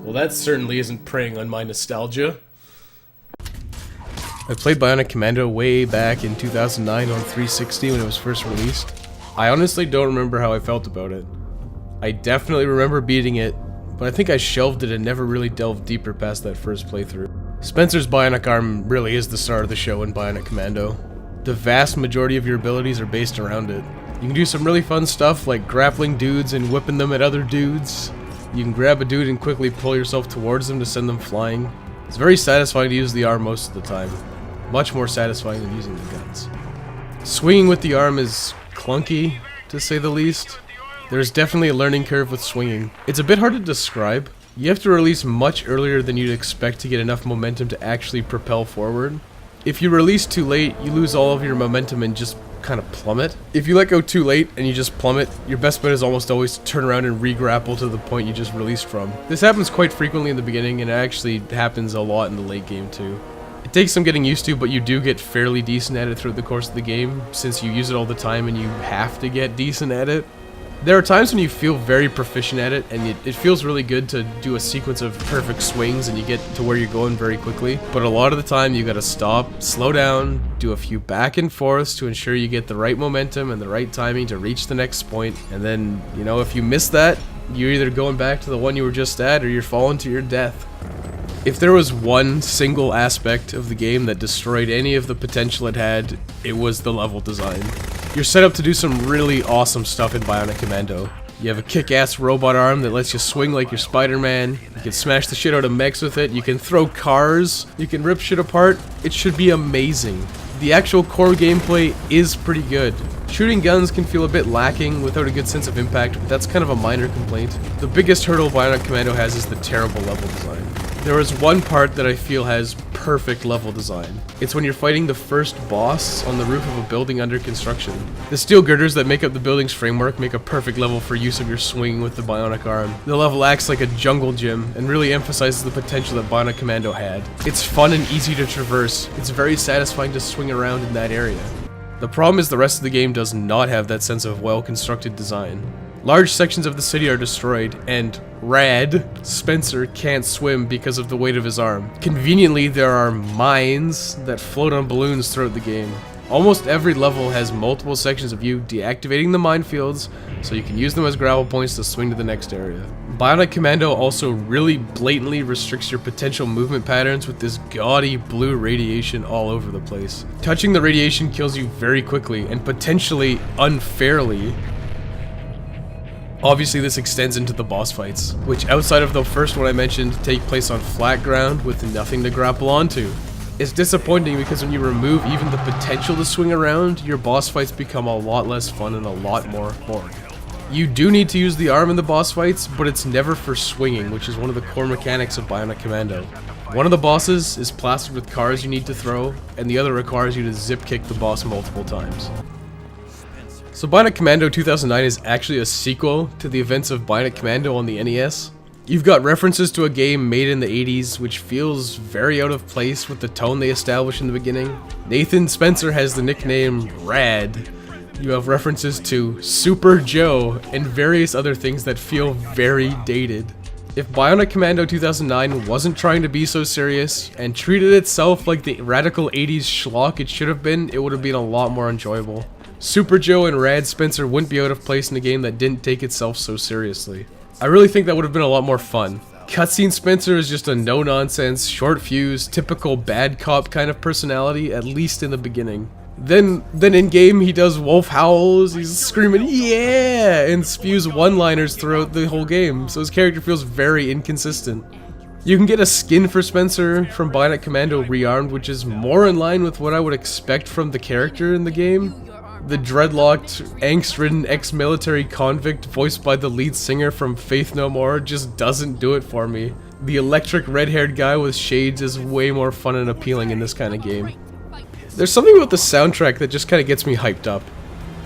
Well, that certainly isn't preying on my nostalgia. I played Bionic Commando way back in 2009 on 360 when it was first released. I honestly don't remember how I felt about it. I definitely remember beating it, but I think I shelved it and never really delved deeper past that first playthrough. Spencer's bionic arm really is the star of the show in Bionic Commando. The vast majority of your abilities are based around it. You can do some really fun stuff like grappling dudes and whipping them at other dudes. You can grab a dude and quickly pull yourself towards them to send them flying. It's very satisfying to use the arm most of the time. Much more satisfying than using the guns. Swinging with the arm is clunky, to say the least. There's definitely a learning curve with swinging. It's a bit hard to describe. You have to release much earlier than you'd expect to get enough momentum to actually propel forward. If you release too late, you lose all of your momentum and just kind of plummet. If you let go too late and you just plummet, your best bet is almost always to turn around and re-grapple to the point you just released from. This happens quite frequently in the beginning, and it actually happens a lot in the late game too. It takes some getting used to, but you do get fairly decent at it throughout the course of the game, since you use it all the time and you have to get decent at it. There are times when you feel very proficient at it, and it feels really good to do a sequence of perfect swings and you get to where you're going very quickly. But a lot of the time you gotta stop, slow down, do a few back and forths to ensure you get the right momentum and the right timing to reach the next point. And then, you know, if you miss that, you're either going back to the one you were just at or you're falling to your death. If there was one single aspect of the game that destroyed any of the potential it had, it was the level design. You're set up to do some really awesome stuff in Bionic Commando. You have a kick-ass robot arm that lets you swing like you're Spider-Man. You can smash the shit out of mechs with it. You can throw cars. You can rip shit apart. It should be amazing. The actual core gameplay is pretty good. Shooting guns can feel a bit lacking without a good sense of impact, but that's kind of a minor complaint. The biggest hurdle Bionic Commando has is the terrible level design. There is one part that I feel has perfect level design. It's when you're fighting the first boss on the roof of a building under construction. The steel girders that make up the building's framework make a perfect level for use of your swing with the bionic arm. The level acts like a jungle gym and really emphasizes the potential that Bionic Commando had. It's fun and easy to traverse. It's very satisfying to swing around in that area. The problem is the rest of the game does not have that sense of well-constructed design. Large sections of the city are destroyed, and Spencer can't swim because of the weight of his arm. Conveniently, there are mines that float on balloons throughout the game. Almost every level has multiple sections of you deactivating the minefields, so you can use them as gravel points to swing to the next area. Bionic Commando also really blatantly restricts your potential movement patterns with this gaudy blue radiation all over the place. Touching the radiation kills you very quickly, and potentially unfairly. Obviously this extends into the boss fights, which outside of the first one I mentioned, take place on flat ground with nothing to grapple onto. It's disappointing because when you remove even the potential to swing around, your boss fights become a lot less fun and a lot more boring. You do need to use the arm in the boss fights, but it's never for swinging, which is one of the core mechanics of Bionic Commando. One of the bosses is plastered with cars you need to throw, and the other requires you to zip kick the boss multiple times. So Bionic Commando 2009 is actually a sequel to the events of Bionic Commando on the NES. You've got references to a game made in the 80s, which feels very out of place with the tone they established in the beginning. Nathan Spencer has the nickname Rad. You have references to Super Joe and various other things that feel very dated. If Bionic Commando 2009 wasn't trying to be so serious and treated itself like the radical 80s schlock it should have been, it would have been a lot more enjoyable. Super Joe and Rad Spencer wouldn't be out of place in a game that didn't take itself so seriously. I really think that would have been a lot more fun. Cutscene Spencer is just a no-nonsense, short-fuse, typical bad cop kind of personality, at least in the beginning. Then in-game he does wolf howls, he's screaming yeah, and spews one-liners throughout the whole game, so his character feels very inconsistent. You can get a skin for Spencer from Bionic Commando Rearmed, which is more in line with what I would expect from the character in the game. The dreadlocked, angst-ridden ex-military convict voiced by the lead singer from Faith No More just doesn't do it for me. The electric red-haired guy with shades is way more fun and appealing in this kind of game. There's something about the soundtrack that just kind of gets me hyped up.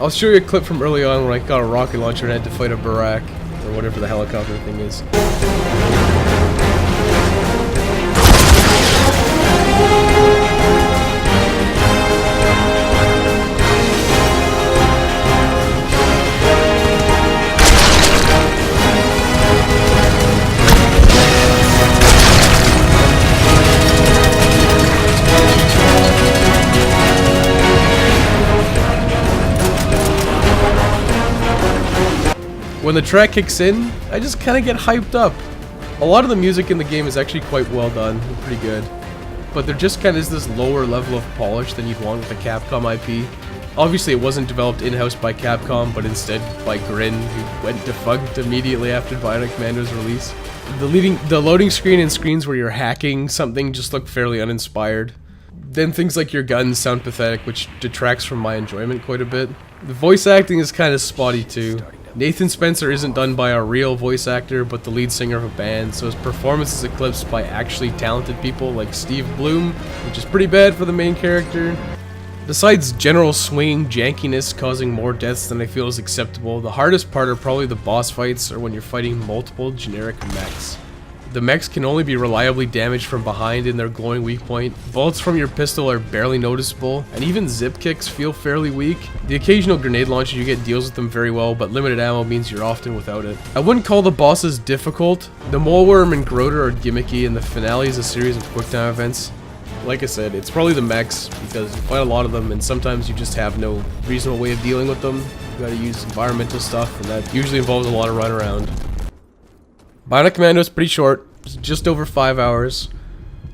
I'll show you a clip from early on when I got a rocket launcher and had to fight a Barak, or whatever the helicopter thing is. When the track kicks in, I just kind of get hyped up. A lot of the music in the game is actually quite well done and pretty good, but there just kind of is this lower level of polish than you'd want with a Capcom IP. Obviously it wasn't developed in-house by Capcom, but instead by Grin, who went defunct immediately after Bionic Commando's release. The loading screen and screens where you're hacking something just look fairly uninspired. Then things like your guns sound pathetic, which detracts from my enjoyment quite a bit. The voice acting is kind of spotty too. Nathan Spencer isn't done by a real voice actor, but the lead singer of a band, so his performance is eclipsed by actually talented people like Steve Bloom, which is pretty bad for the main character. Besides general swinging jankiness causing more deaths than I feel is acceptable, the hardest part are probably the boss fights or when you're fighting multiple generic mechs. The mechs can only be reliably damaged from behind in their glowing weak point, bullets from your pistol are barely noticeable, and even zip kicks feel fairly weak. The occasional grenade launcher you get deals with them very well, but limited ammo means you're often without it. I wouldn't call the bosses difficult. The Mole Worm and Groder are gimmicky, and the finale is a series of quick time events. Like I said, it's probably the mechs, because you fight a lot of them, and sometimes you just have no reasonable way of dealing with them. You gotta use environmental stuff, and that usually involves a lot of run around. Bionic Commando is pretty short, it's just over 5 hours.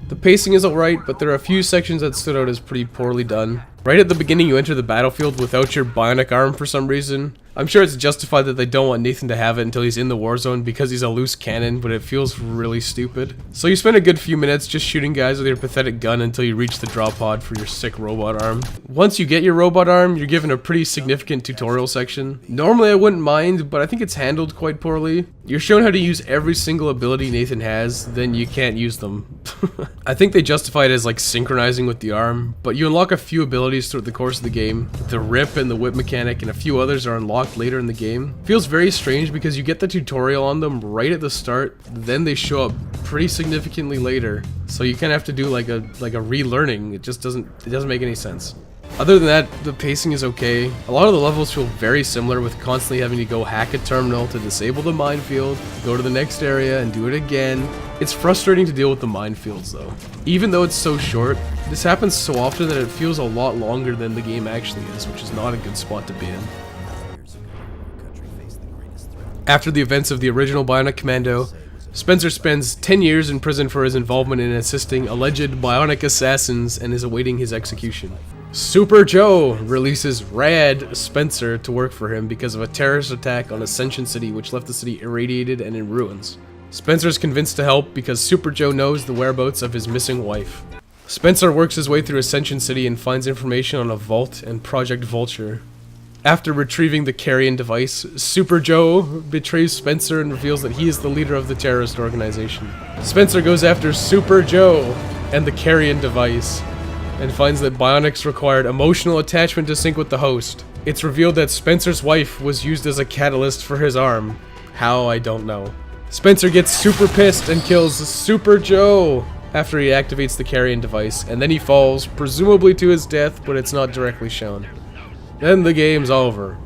The pacing is alright, but there are a few sections that stood out as pretty poorly done. Right at the beginning you enter the battlefield without your bionic arm for some reason. I'm sure it's justified that they don't want Nathan to have it until he's in the war zone because he's a loose cannon, but it feels really stupid. So you spend a good few minutes just shooting guys with your pathetic gun until you reach the drop pod for your sick robot arm. Once you get your robot arm, you're given a pretty significant tutorial section. Normally I wouldn't mind, but I think it's handled quite poorly. You're shown how to use every single ability Nathan has, then you can't use them. I think they justify it as like synchronizing with the arm, but you unlock a few abilities throughout the course of the game. The rip and the whip mechanic and a few others are unlocked later in the game. Feels very strange because you get the tutorial on them right at the start, then they show up pretty significantly later. So you kind of have to do like a relearning. It just doesn't make any sense. Other than that, the pacing is okay. A lot of the levels feel very similar, with constantly having to go hack a terminal to disable the minefield, go to the next area and do it again. It's frustrating to deal with the minefields though. Even though it's so short, this happens so often that it feels a lot longer than the game actually is, which is not a good spot to be in. After the events of the original Bionic Commando, Spencer spends 10 years in prison for his involvement in assisting alleged bionic assassins and is awaiting his execution. Super Joe releases Rad Spencer to work for him because of a terrorist attack on Ascension City which left the city irradiated and in ruins. Spencer is convinced to help because Super Joe knows the whereabouts of his missing wife. Spencer works his way through Ascension City and finds information on a vault and Project Vulture. After retrieving the carrion device, Super Joe betrays Spencer and reveals that he is the leader of the terrorist organization. Spencer goes after Super Joe and the carrion device, and finds that bionics required emotional attachment to sync with the host. It's revealed that Spencer's wife was used as a catalyst for his arm. How, I don't know. Spencer gets super pissed and kills Super Joe after he activates the carrion device, and then he falls, presumably to his death, but it's not directly shown. Then the game's over.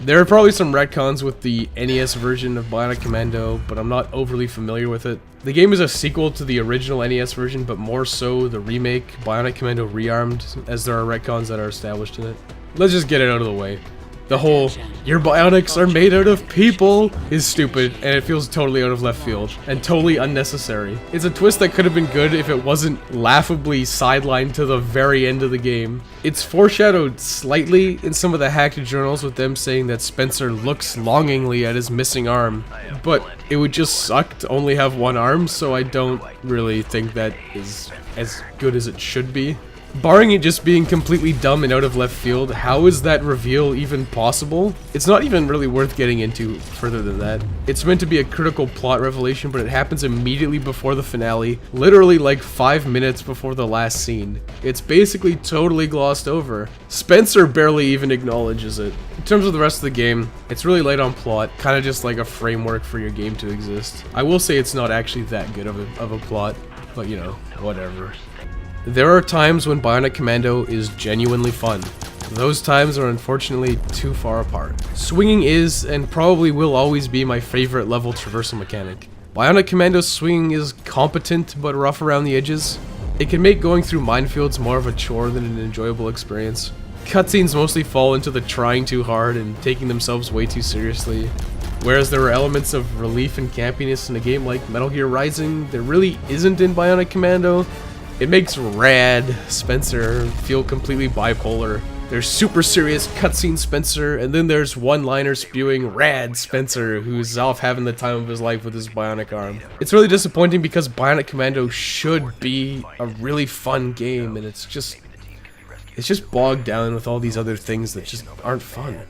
There are probably some retcons with the NES version of Bionic Commando, but I'm not overly familiar with it. The game is a sequel to the original NES version, but more so the remake, Bionic Commando Rearmed, as there are retcons that are established in it. Let's just get it out of the way. The whole, your bionics are made out of people, is stupid, and it feels totally out of left field, and totally unnecessary. It's a twist that could have been good if it wasn't laughably sidelined to the very end of the game. It's foreshadowed slightly in some of the hacked journals with them saying that Spencer looks longingly at his missing arm, but it would just suck to only have one arm, so I don't really think that is as good as it should be. Barring it just being completely dumb and out of left field, how is that reveal even possible? It's not even really worth getting into further than that. It's meant to be a critical plot revelation, but it happens immediately before the finale, literally like 5 minutes before the last scene. It's basically totally glossed over. Spencer barely even acknowledges it. In terms of the rest of the game, it's really light on plot, kind of just like a framework for your game to exist. I will say it's not actually that good of a plot, but you know, whatever. There are times when Bionic Commando is genuinely fun. Those times are unfortunately too far apart. Swinging is, and probably will always be, my favorite level traversal mechanic. Bionic Commando's swinging is competent but rough around the edges. It can make going through minefields more of a chore than an enjoyable experience. Cutscenes mostly fall into the trying too hard and taking themselves way too seriously. Whereas there were elements of relief and campiness in a game like Metal Gear Rising, there really isn't in Bionic Commando. It makes Rad Spencer feel completely bipolar. There's super serious cutscene Spencer, and then there's one-liner spewing Rad Spencer, who's off having the time of his life with his bionic arm. It's really disappointing because Bionic Commando should be a really fun game, and it's just bogged down with all these other things that just aren't fun.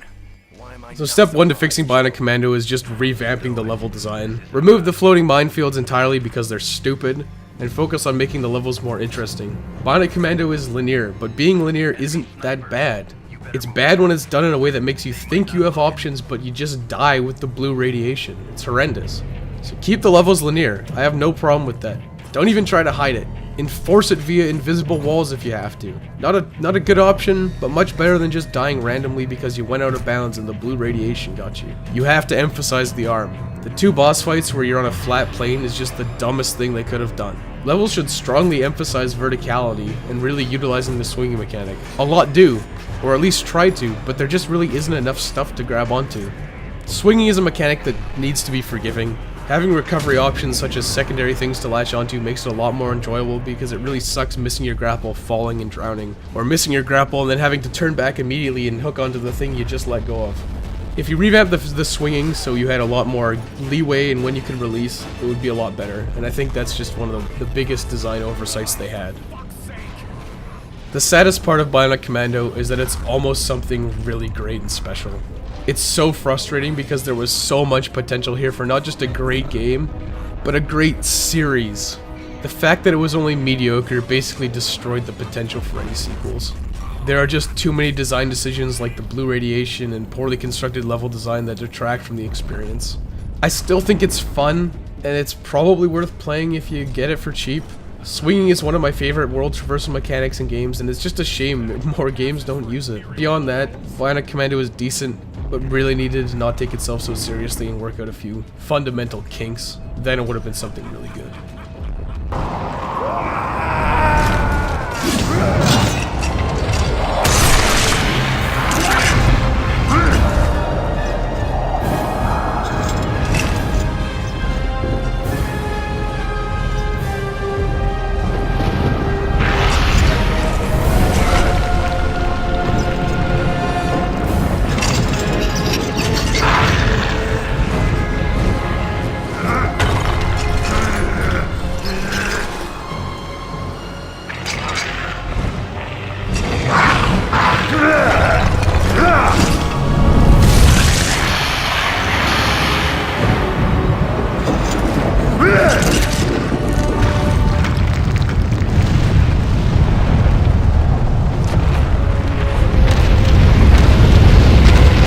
So step 1 to fixing Bionic Commando is just revamping the level design. Remove the floating minefields entirely because they're stupid, and focus on making the levels more interesting. Bionic Commando is linear, but being linear isn't that bad. It's bad when it's done in a way that makes you think you have options, but you just die with the blue radiation. It's horrendous. So keep the levels linear. I have no problem with that. Don't even try to hide it. Enforce it via invisible walls if you have to. Not a good option, but much better than just dying randomly because you went out of bounds and the blue radiation got you. You have to emphasize the arm. The 2 boss fights where you're on a flat plane is just the dumbest thing they could have done. Levels should strongly emphasize verticality and really utilizing the swinging mechanic. A lot do, or at least try to, but there just really isn't enough stuff to grab onto. Swinging is a mechanic that needs to be forgiving. Having recovery options such as secondary things to latch onto makes it a lot more enjoyable because it really sucks missing your grapple, falling and drowning, or missing your grapple and then having to turn back immediately and hook onto the thing you just let go of. If you revamp the swinging so you had a lot more leeway in when you could release, it would be a lot better, and I think that's just one of the biggest design oversights they had. The saddest part of Bionic Commando is that it's almost something really great and special. It's so frustrating because there was so much potential here for not just a great game, but a great series. The fact that it was only mediocre basically destroyed the potential for any sequels. There are just too many design decisions like the blue radiation and poorly constructed level design that detract from the experience. I still think it's fun, and it's probably worth playing if you get it for cheap. Swinging is one of my favorite world traversal mechanics in games, and it's just a shame that more games don't use it. Beyond that, Bionic Commando is decent, but really needed to not take itself so seriously and work out a few fundamental kinks. Then it would have been something really good.